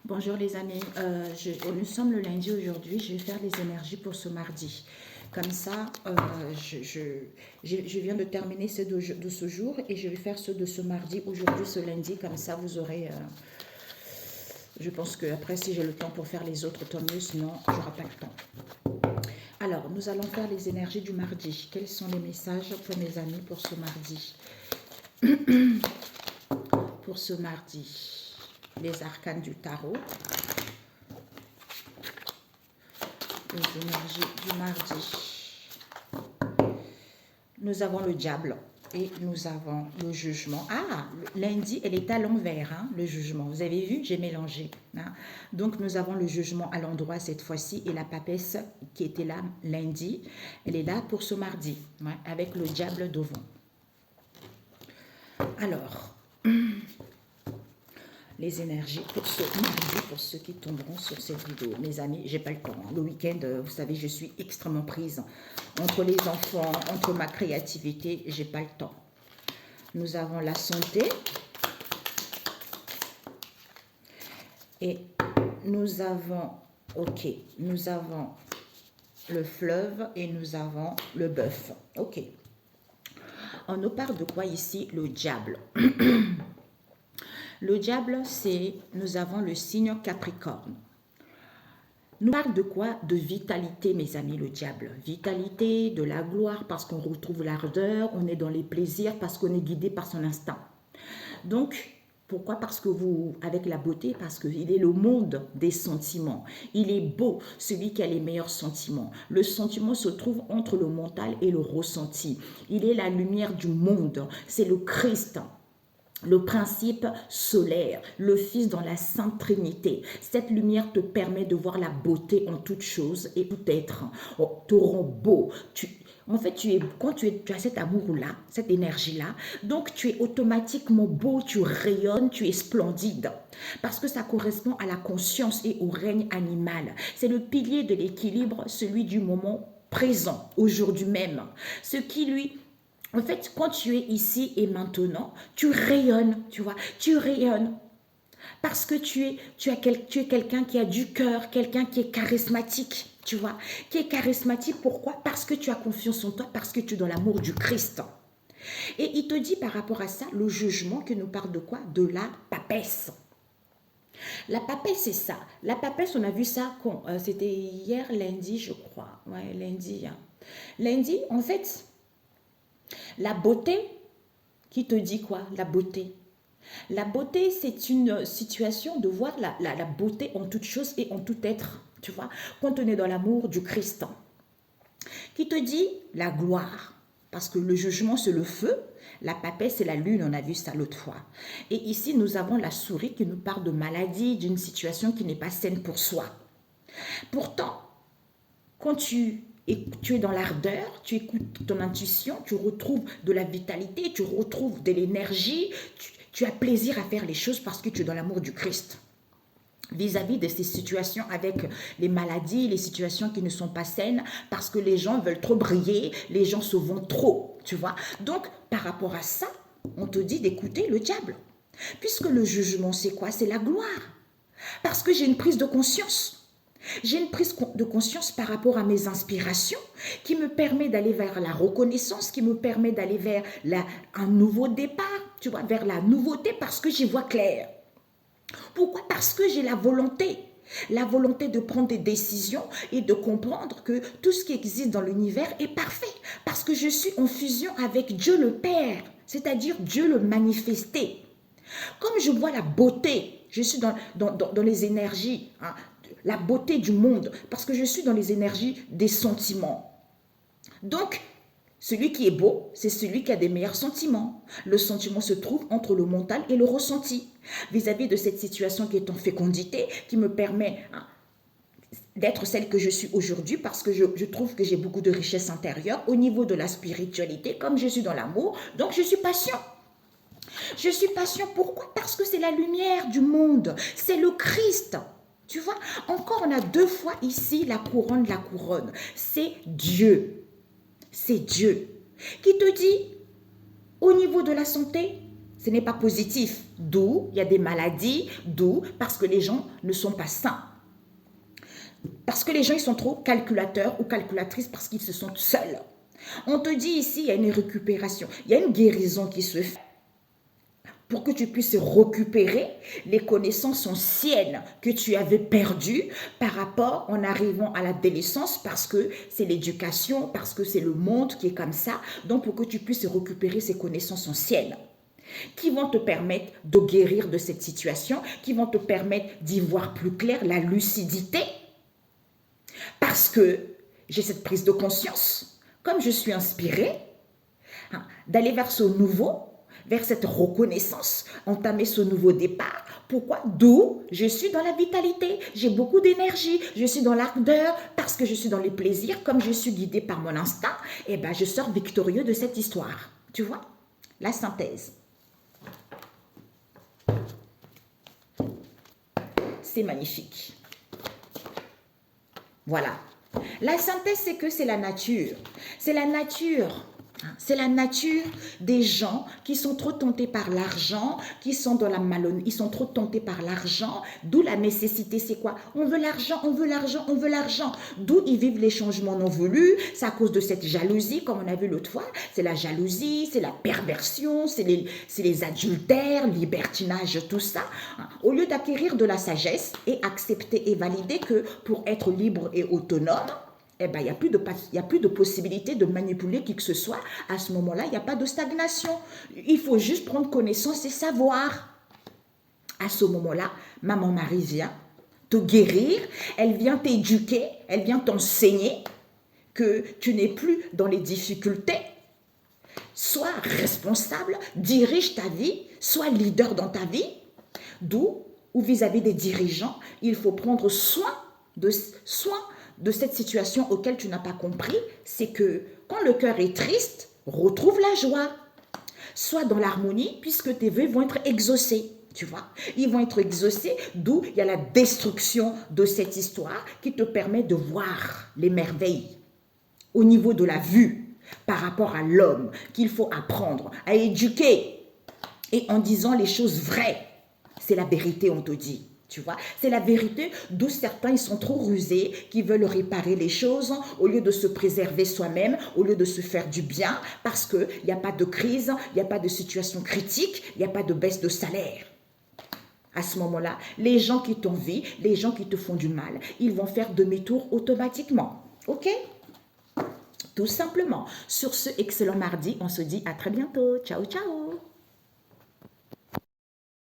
Bonjour les amis, nous sommes le lundi aujourd'hui, je vais faire les énergies pour ce mardi. Comme ça, je viens de terminer ceux de ce jour et je vais faire ceux de ce mardi, aujourd'hui, ce lundi. Comme ça, vous aurez... je pense que après, si j'ai le temps pour faire les autres, tant mieux, sinon, je n'aurai pas le temps. Alors, nous allons faire les énergies du mardi. Quels sont les messages pour mes amis pour ce mardi? Pour ce mardi, les arcanes du tarot. Les énergies du mardi. Nous avons le diable et nous avons le jugement. Ah, lundi, elle est à l'envers, hein, le jugement. Vous avez vu, j'ai mélangé. Hein. Donc, nous avons le jugement à l'endroit cette fois-ci et la papesse qui était là lundi, elle est là pour ce mardi, hein, avec le diable devant. Alors, les énergies pour ce mardi, pour ceux qui tomberont sur cette vidéo. Mes amis, j'ai pas le temps. Hein. Le week-end, vous savez, je suis extrêmement prise. Entre les enfants, entre ma créativité, j'ai pas le temps. Nous avons la santé. Et nous avons, ok, nous avons le fleuve et nous avons le bœuf. Ok. On nous parle de quoi ici? Le diable. Le diable, c'est, nous avons le signe Capricorne. Nous parle de quoi? De vitalité, mes amis, le diable. Vitalité, de la gloire, parce qu'on retrouve l'ardeur, on est dans les plaisirs, parce qu'on est guidé par son instinct. Donc, pourquoi? Parce que vous, avec la beauté, parce qu'il est le monde des sentiments. Il est beau, celui qui a les meilleurs sentiments. Le sentiment se trouve entre le mental et le ressenti. Il est la lumière du monde. C'est le Christ. Le principe solaire, le Fils dans la Sainte Trinité. Cette lumière te permet de voir la beauté en toute chose et tout être. Oh, te rend beau. En fait, quand tu as cet amour-là, cette énergie-là, donc tu es automatiquement beau, tu rayonnes, tu es splendide. Parce que ça correspond à la conscience et au règne animal. C'est le pilier de l'équilibre, celui du moment présent, aujourd'hui même. Ce qui lui... En fait, quand tu es ici et maintenant, tu rayonnes, tu vois, tu rayonnes. Parce que tu es quelqu'un qui a du cœur, quelqu'un qui est charismatique, tu vois. Qui est charismatique, pourquoi? Parce que tu as confiance en toi, parce que tu es dans l'amour du Christ. Et il te dit par rapport à ça, le jugement qui nous parle de quoi? De la papesse. La papesse, c'est ça. La papesse, on a vu ça quand c'était hier, lundi, je crois. Ouais, lundi. Hein. Lundi, en fait... La beauté, qui te dit quoi? La beauté. La beauté, c'est une situation de voir la beauté en toute chose et en tout être, tu vois, quand on est dans l'amour du Christ. Qui te dit la gloire, parce que le jugement, c'est le feu, la papesse, c'est la lune, on a vu ça l'autre fois. Et ici, nous avons la souris qui nous parle de maladie, d'une situation qui n'est pas saine pour soi. Pourtant, quand tu es dans l'ardeur, tu écoutes ton intuition, tu retrouves de la vitalité, tu retrouves de l'énergie, tu as plaisir à faire les choses parce que tu es dans l'amour du Christ. Vis-à-vis de ces situations avec les maladies, les situations qui ne sont pas saines, parce que les gens veulent trop briller, les gens se vendent trop, tu vois. Donc, par rapport à ça, on te dit d'écouter le diable. Puisque le jugement, c'est quoi? C'est la gloire. Parce que j'ai une prise de conscience. J'ai une prise de conscience par rapport à mes inspirations qui me permet d'aller vers la reconnaissance, qui me permet d'aller vers un nouveau départ, tu vois, vers la nouveauté parce que j'y vois clair. Pourquoi? Parce que j'ai la volonté de prendre des décisions et de comprendre que tout ce qui existe dans l'univers est parfait parce que je suis en fusion avec Dieu le Père, c'est-à-dire Dieu le manifesté. Comme je vois la beauté, je suis dans les énergies, hein, la beauté du monde, parce que je suis dans les énergies des sentiments. Donc, celui qui est beau, c'est celui qui a des meilleurs sentiments. Le sentiment se trouve entre le mental et le ressenti. Vis-à-vis de cette situation qui est en fécondité, qui me permet d'être celle que je suis aujourd'hui, parce que je trouve que j'ai beaucoup de richesse intérieure au niveau de la spiritualité, comme je suis dans l'amour, donc je suis patient. Je suis patient, pourquoi? Parce que c'est la lumière du monde, c'est le Christ. Tu vois, encore on a deux fois ici la couronne de la couronne. C'est Dieu. C'est Dieu qui te dit, au niveau de la santé, ce n'est pas positif. d'où il y a des maladies, d'où parce que les gens ne sont pas sains. Parce que les gens, ils sont trop calculateurs ou calculatrices parce qu'ils se sentent seuls. On te dit ici, il y a une récupération, il y a une guérison qui se fait pour que tu puisses récupérer les connaissances anciennes que tu avais perdues par rapport en arrivant à l'adolescence parce que c'est l'éducation, parce que c'est le monde qui est comme ça. Donc, pour que tu puisses récupérer ces connaissances anciennes qui vont te permettre de guérir de cette situation, qui vont te permettre d'y voir plus clair, la lucidité. Parce que j'ai cette prise de conscience, comme je suis inspirée, d'aller vers ce nouveau, vers cette reconnaissance, entamer ce nouveau départ. Pourquoi? D'où je suis dans la vitalité, j'ai beaucoup d'énergie, je suis dans l'ardeur, parce que je suis dans les plaisirs, comme je suis guidée par mon instinct, et ben je sors victorieux de cette histoire. Tu vois? La synthèse. C'est magnifique. Voilà. La synthèse, c'est que c'est la nature. C'est la nature. C'est la nature des gens qui sont trop tentés par l'argent, qui sont dans la malhonnêteté, ils sont trop tentés par l'argent, d'où la nécessité, c'est quoi? On veut l'argent, on veut l'argent, on veut l'argent. D'où ils vivent les changements non voulus, c'est à cause de cette jalousie, comme on a vu l'autre fois, c'est la jalousie, c'est la perversion, c'est les adultères, libertinage, tout ça. Au lieu d'acquérir de la sagesse et accepter et valider que pour être libre et autonome, eh ben, il n'y a plus de possibilité de manipuler qui que ce soit. À ce moment-là, il n'y a pas de stagnation. Il faut juste prendre connaissance et savoir. À ce moment-là, Maman Marie vient te guérir, elle vient t'éduquer, elle vient t'enseigner que tu n'es plus dans les difficultés. Sois responsable, dirige ta vie, sois leader dans ta vie. D'où, ou vis-à-vis des dirigeants, il faut prendre soin de cette situation auquel tu n'as pas compris, c'est que quand le cœur est triste, retrouve la joie. Sois dans l'harmonie puisque tes vœux vont être exaucés. Tu vois, ils vont être exaucés, d'où il y a la destruction de cette histoire qui te permet de voir les merveilles au niveau de la vue par rapport à l'homme qu'il faut apprendre à éduquer et en disant les choses vraies. C'est la vérité, on te dit. Tu vois, c'est la vérité, d'où certains ils sont trop rusés, qui veulent réparer les choses au lieu de se préserver soi-même, au lieu de se faire du bien, parce qu'il n'y a pas de crise, il n'y a pas de situation critique, il n'y a pas de baisse de salaire. À ce moment-là, les gens qui t'envient, les gens qui te font du mal, ils vont faire demi-tour automatiquement. Ok? Tout simplement. Sur ce excellent mardi, on se dit à très bientôt. Ciao, ciao!